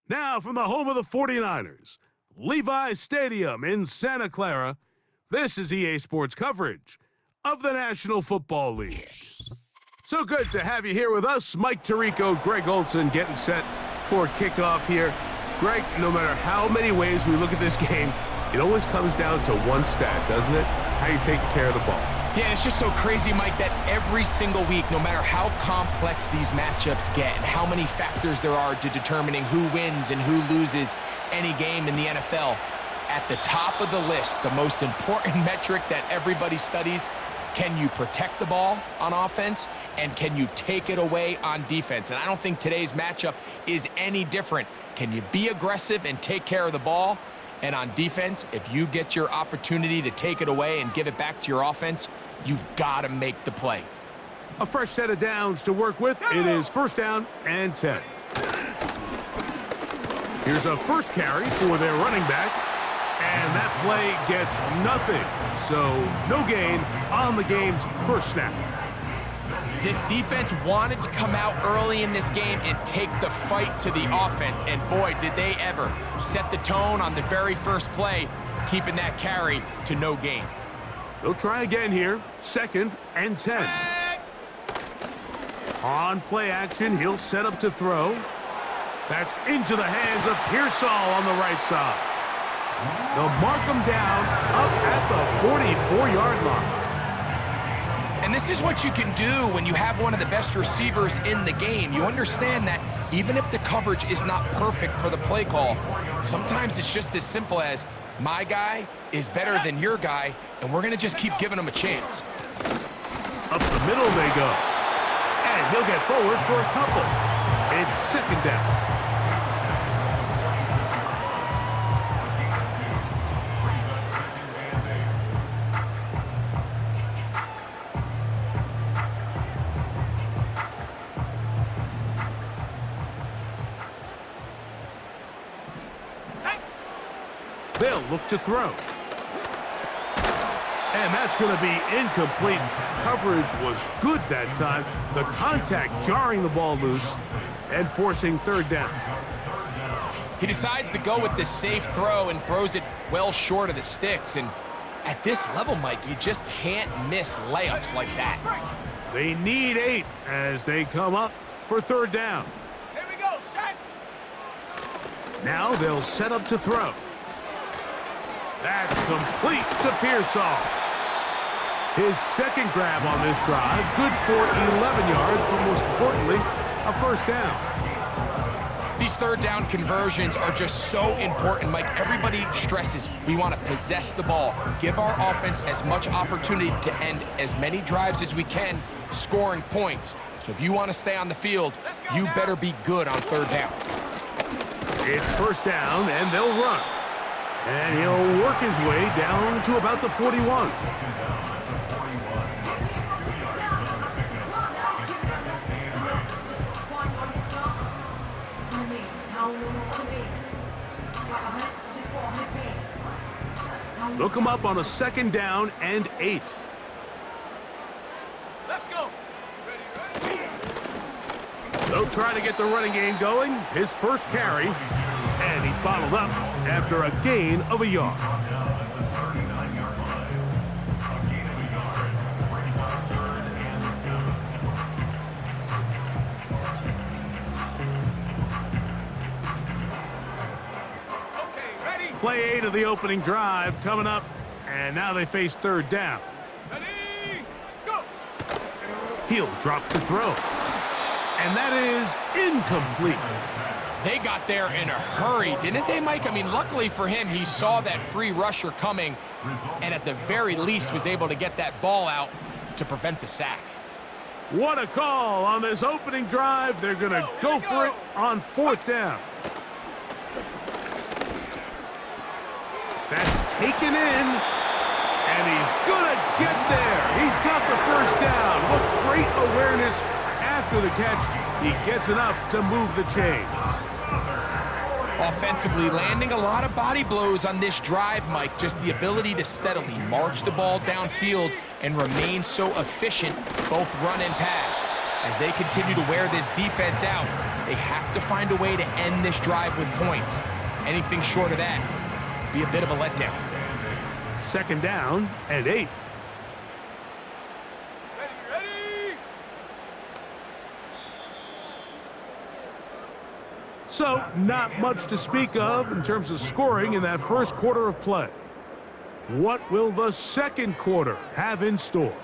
Now from the home of the 49ers, Levi's Stadium in Santa Clara, this is EA Sports coverage of the National Football League. So good to have you here with us. Mike Tirico, Greg Olson getting set for kickoff here. Greg, no matter how many ways we look at this game, it always comes down to one stat, doesn't it? How you take care of the ball. Yeah, it's just so crazy, Mike, that every single week, no matter how complex these matchups get and how many factors there are to determining who wins and who loses any game in the NFL, at the top of the list, the most important metric that everybody studies, can you protect the ball on offense and can you take it away on defense? And I don't think today's matchup is any different. Can you be aggressive and take care of the ball? And on defense, if you get your opportunity to take it away and give it back to your offense, you've got to make the play. A fresh set of downs to work with. It is first down and 10. Here's a first carry for their running back, and that play gets nothing. So no gain on the game's first snap. This defense wanted to come out early in this game and take the fight to the offense, and boy, did they ever set the tone on the very first play, keeping that carry to no gain. They'll try again here, second and 10. On play action, he'll set up to throw. That's into the hands of Pearsall on the right side. They'll mark him down up at the 44-yard line. And this is what you can do when you have one of the best receivers in the game. You understand that even if the coverage is not perfect for the play call, sometimes it's just as simple as my guy is better than your guy, and we're going to just keep giving him a chance. Up the middle they go. And he'll get forward for a couple. It's second down. They'll look to throw. And that's going to be incomplete. Coverage was good that time. The contact jarring the ball loose and forcing third down. He decides to go with the safe throw and throws it well short of the sticks. And at this level, Mike, you just can't miss layups like that. They need 8 as they come up for third down. Here we go, set. Now they'll set up to throw. That's complete to Pearsall. His second grab on this drive, good for 11 yards, but most importantly, a first down. These third down conversions are just so important, Mike. Everybody stresses we want to possess the ball, give our offense as much opportunity to end as many drives as we can, scoring points. So if you want to stay on the field, you better be good on third down. It's first down, and they'll run. And he'll work his way down to about the 41. They'll come up on a second down and 8. Let's go. They'll try to get the running game going. His first carry, and he's bottled up after a gain of a yard. Play 8 of the opening drive coming up, and now they face third down. Ready, go. He'll drop the throw, and that is incomplete. They got there in a hurry, didn't they, Mike? I mean, luckily for him, he saw that free rusher coming, and at the very least was able to get that ball out to prevent the sack. What a call on this opening drive. They're going to go for it on fourth down. That's taken in, and he's going to get there. He's got the first down. What great awareness after the catch. He gets enough to move the chains. Offensively, landing a lot of body blows on this drive, Mike. Just the ability to steadily march the ball downfield and remain so efficient, both run and pass. As they continue to wear this defense out, they have to find a way to end this drive with points. Anything short of that would be a bit of a letdown. 2nd down and 8. So, not much to speak of in terms of scoring in that first quarter of play. What will the second quarter have in store?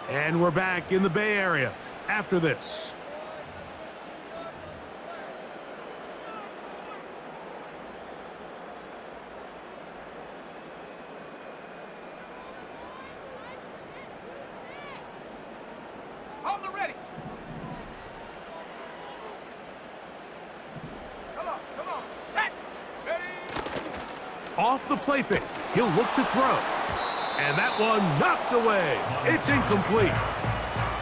And we're back in the Bay Area after this. On the ready. Come on, set. Ready. Off the play fake, he'll look to throw. And that one knocked away. It's incomplete.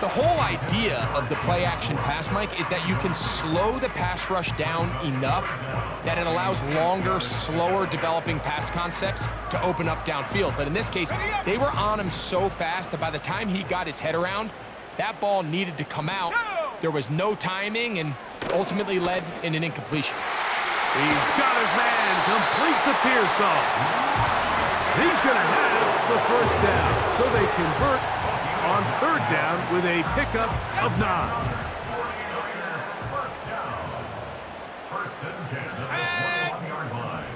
The whole idea of the play-action pass, Mike, is that you can slow the pass rush down enough that it allows longer, slower developing pass concepts to open up downfield. But in this case, they were on him so fast that by the time he got his head around, that ball needed to come out. There was no timing and ultimately led in an incompletion. He's got his man, completes a Pearsall. He's going to have the first down, so they convert on 3rd down with a pickup of 9. First and 10 at the 21-yard line.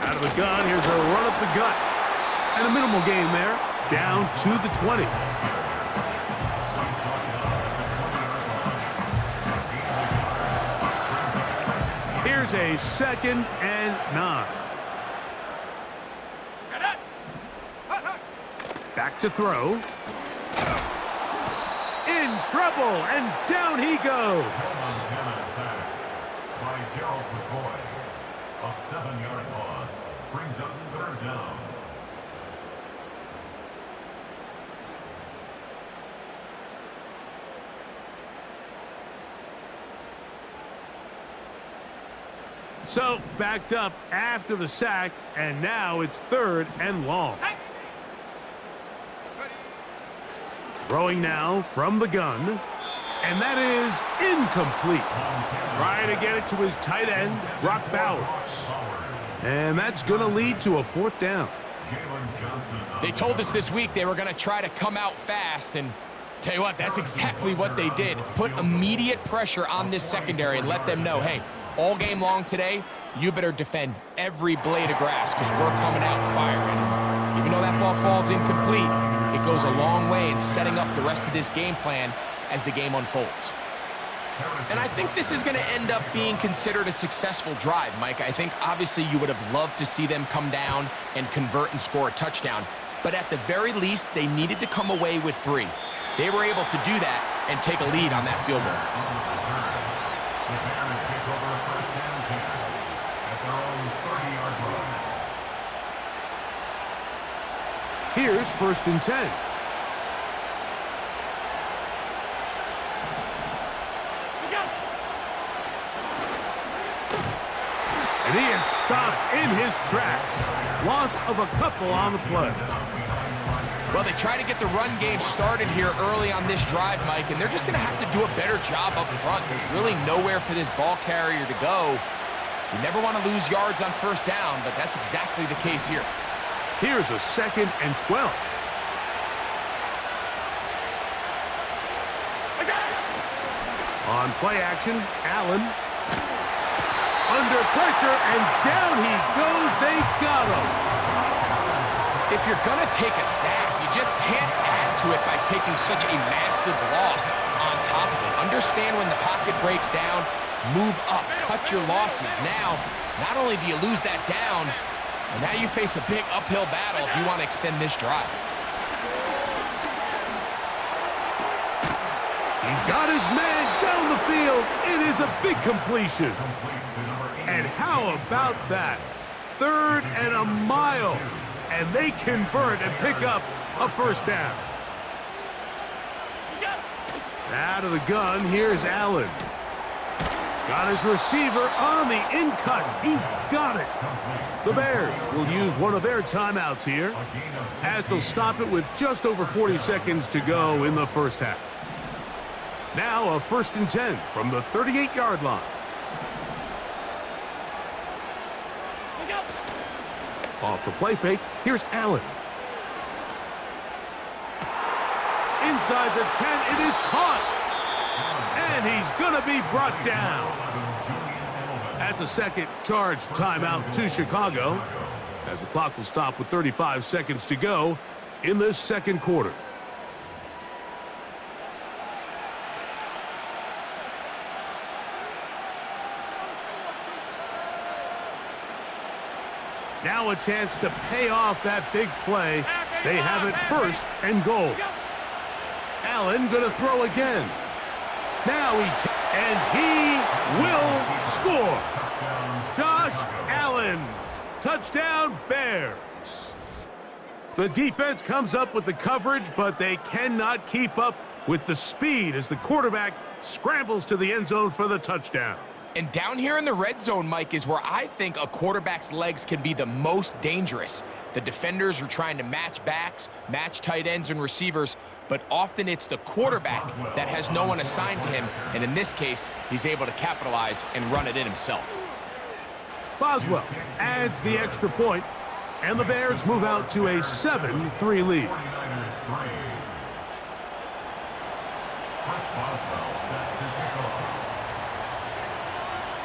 Out of the gun, here's a run up the gut. And a minimal gain there, down to the 20. Here's a 2nd and 9. Back to throw. In trouble, and down he goes. By Gerald McCoy. A 7-yard loss brings up 3rd down. So, backed up after the sack, and now it's 3rd and long. Throwing now from the gun, and that is incomplete. Trying to get it to his tight end, Brock Bowers. And that's going to lead to a 4th down. They told us this week they were going to try to come out fast, and tell you what, that's exactly what they did. Put immediate pressure on this secondary and let them know, hey, all game long today, you better defend every blade of grass because we're coming out firing. And even though that ball falls incomplete, it goes a long way in setting up the rest of this game plan as the game unfolds. And I think this is going to end up being considered a successful drive, Mike. I think obviously you would have loved to see them come down and convert and score a touchdown. But at the very least, they needed to come away with 3. They were able to do that and take a lead on that field goal. Here's 1st and 10. And he is stopped in his tracks. Loss of a couple on the play. Well, they try to get the run game started here early on this drive, Mike, and they're just going to have to do a better job up front. There's really nowhere for this ball carrier to go. You never want to lose yards on 1st down, but that's exactly the case here. Here's a 2nd and 12. On play action, Allen. Under pressure, and down he goes. They got him. If you're going to take a sack, you just can't add to it by taking such a massive loss on top of it. Understand when the pocket breaks down, move up, cut your losses. Now, not only do you lose that down, but now you face a big uphill battle if you want to extend this drive. He's got his man down the field. It is a big completion. And how about that? 3rd and a mile. And they convert and pick up a 1st down. Out of the gun, here's Allen. Got his receiver on the in-cut. He's got it. The Bears will use one of their timeouts here, as they'll stop it with just over 40 seconds to go in the first half. Now a 1st and 10 from the 38-yard line. Off the play fake, here's Allen. Inside the 10, it is caught. And he's going to be brought down. That's a second charge timeout to Chicago, as the clock will stop with 35 seconds to go in this second quarter. Now a chance to pay off that big play. They have it 1st and goal. Allen going to throw again. Now he will score. Josh Allen. Touchdown, Bears. The defense comes up with the coverage, but they cannot keep up with the speed as the quarterback scrambles to the end zone for the touchdown. And down here in the red zone, Mike, is where I think a quarterback's legs can be the most dangerous. The defenders are trying to match backs, match tight ends and receivers, but often it's the quarterback that has no one assigned to him, and in this case, he's able to capitalize and run it in himself. Boswell adds the extra point, and the Bears move out to a 7-3 lead.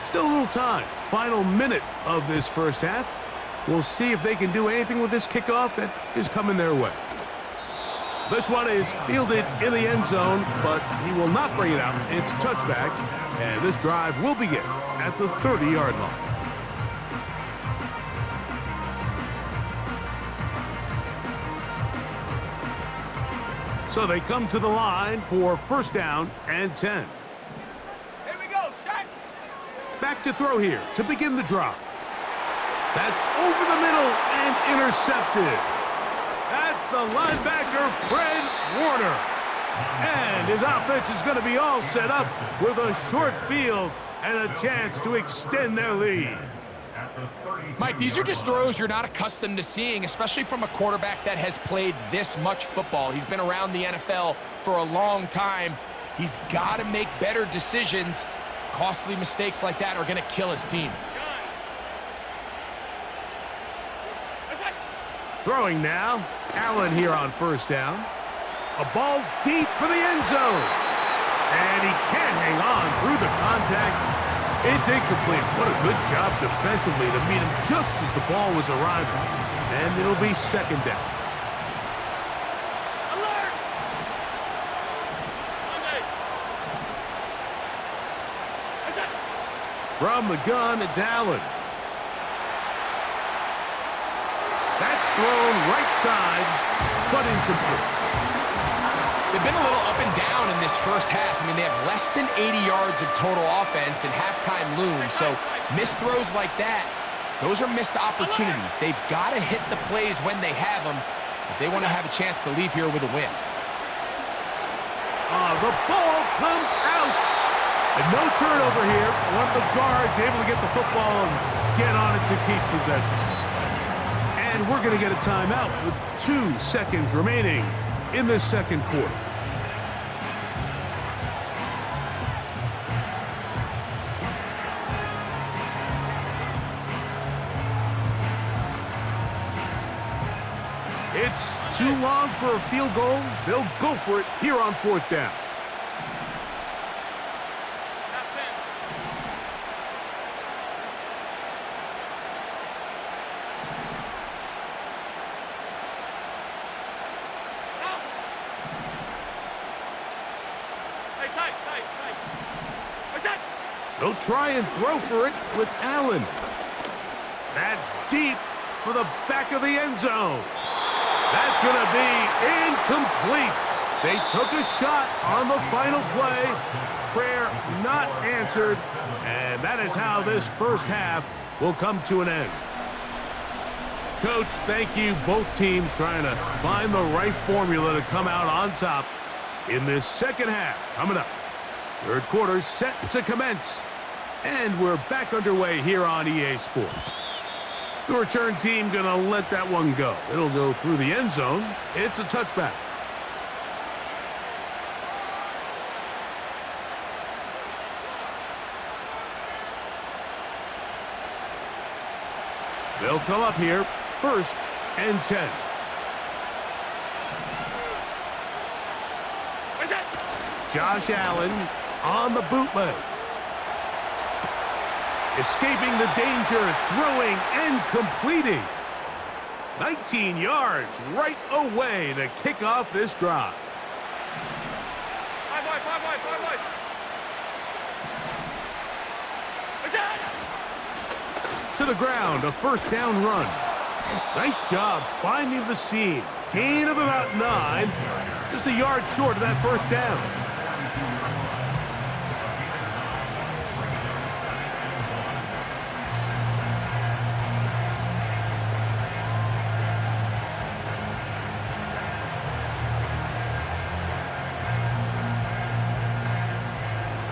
Still a little time. Final minute of this first half. We'll see if they can do anything with this kickoff that is coming their way. This one is fielded in the end zone, but he will not bring it out. It's touchback, and this drive will begin at the 30-yard line. So they come to the line for 1st down and 10. Here we go, Shaq. Back to throw here to begin the drive. That's over the middle and intercepted. That's the linebacker, Fred Warner. And his offense is going to be all set up with a short field and a chance to extend their lead. Mike, these are just throws you're not accustomed to seeing, especially from a quarterback that has played this much football. He's been around the NFL for a long time. He's got to make better decisions. Costly mistakes like that are going to kill his team. Throwing now, Allen here on 1st down. A ball deep for the end zone. And he can't hang on through the contact. It's incomplete. What a good job defensively to meet him just as the ball was arriving. And it'll be 2nd down. Alert! From the gun, it's Allen. That's thrown right side, but incomplete. They've been a little up and down in this first half. I mean, they have less than 80 yards of total offense and halftime looms. So missed throws like that, those are missed opportunities. They've got to hit the plays when they have them if they want to have a chance to leave here with a win. The ball comes out. And no turnover here. One of the guards able to get the football and get on it to keep possession. And we're going to get a timeout with 2 seconds remaining in this second quarter. It's too long for a field goal. They'll go for it here on 4th down. They'll try and throw for it with Allen. That's deep for the back of the end zone. That's going to be incomplete. They took a shot on the final play. Prayer not answered. And that is how this first half will come to an end. Coach, thank you. Both teams trying to find the right formula to come out on top in this second half. Coming up. 3rd quarter set to commence. And we're back underway here on EA Sports. The return team gonna let that one go. It'll go through the end zone. It's a touchback. They'll come up here, 1st and 10. Josh Allen on the bootleg. Escaping the danger, throwing and completing. 19 yards right away to kick off this drive. Five wide. To the ground, a 1st down run. Nice job finding the seam. Gain of about 9. Just a yard short of that 1st down.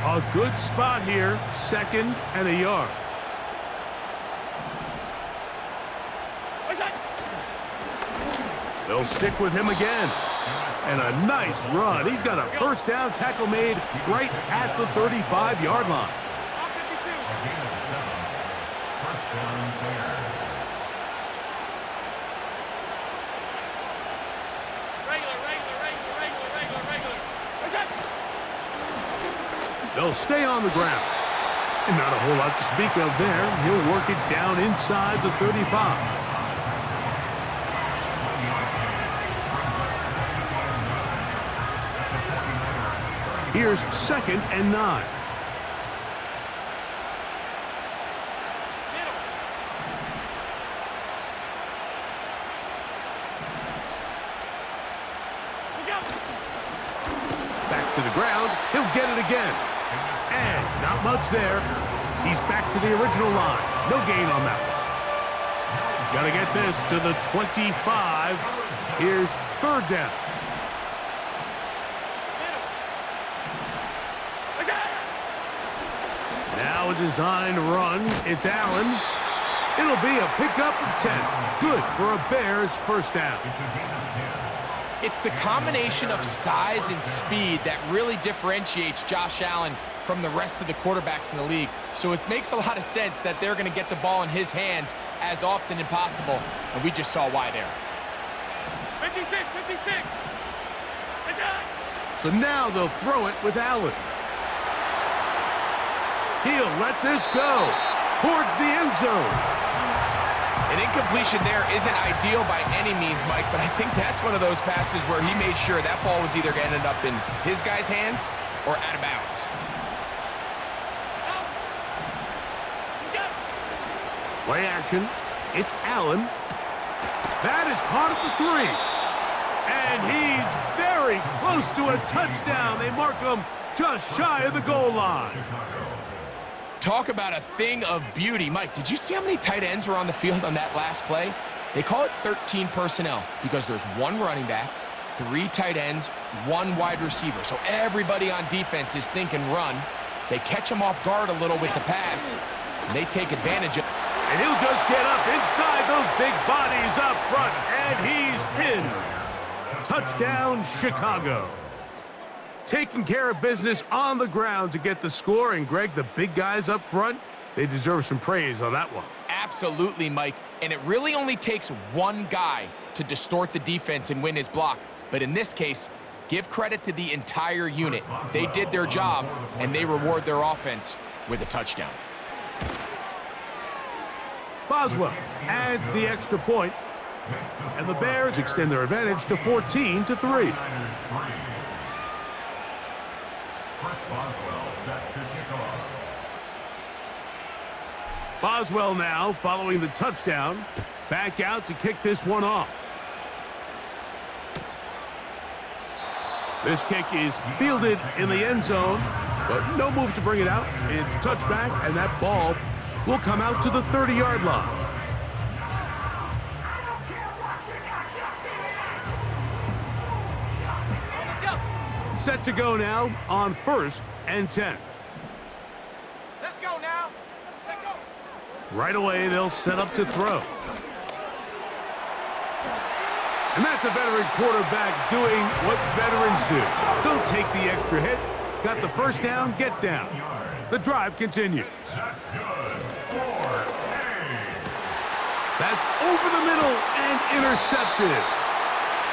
A good spot here, 2nd and a yard. They'll stick with him again. And a nice run. He's got a 1st down tackle made right at the 35-yard line. They'll stay on the ground. And not a whole lot to speak of there. He'll work it down inside the 35. Here's 2nd and 9. Back to the ground. He'll get it again. And not much there. He's back to the original line. No gain on that one. Got to get this to the 25. Here's 3rd down. Now a designed run. It's Allen. It'll be a pickup of 10. Good for a Bears 1st down. It's the combination of size and speed that really differentiates Josh Allen from the rest of the quarterbacks in the league. So it makes a lot of sense that they're going to get the ball in his hands as often as possible. And we just saw why there. 56. So now they'll throw it with Allen. He'll let this go towards the end zone. An incompletion there isn't ideal by any means, Mike, but I think that's one of those passes where he made sure that ball was either going to end up in his guy's hands or out of bounds. Play action. It's Allen. That is caught at the 3. And he's very close to a touchdown. They mark him just shy of the goal line. Talk about a thing of beauty. Mike, did you see how many tight ends were on the field on that last play? They call it 13 personnel because there's 1 running back, 3 tight ends, 1 wide receiver. So everybody on defense is thinking run. They catch him off guard a little with the pass, and they take advantage of it. And he'll just get up inside those big bodies up front, and he's in. Touchdown, Chicago. Taking care of business on the ground to get the score. And, Greg, the big guys up front, they deserve some praise on that one. Absolutely, Mike. And it really only takes 1 guy to distort the defense and win his block. But in this case, give credit to the entire unit. They did their job, and they reward their offense with a touchdown. Boswell adds the extra point, and the Bears extend their advantage to 14-3. Boswell now, following the touchdown, back out to kick this one off. This kick is fielded in the end zone, but no move to bring it out. It's touchback, and that ball will come out to the 30-yard line. Set to go now on 1st and 10. Let's go. go now. Check go. Right away, they'll set up to throw. And that's a veteran quarterback doing what veterans do. Don't take the extra hit. Got the first down, get down. The drive continues. That's good. 4-8. That's over the middle and intercepted.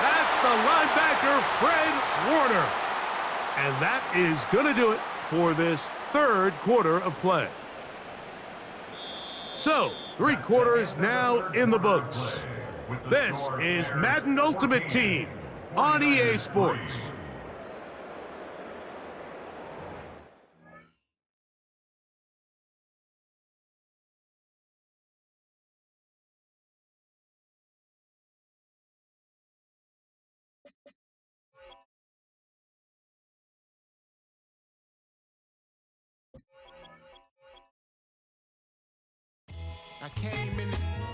That's the linebacker, Fred Warner. And that is going to do it for this third quarter of play. So, 3 quarters now in the books. This is Madden Ultimate Team on EA Sports. I came in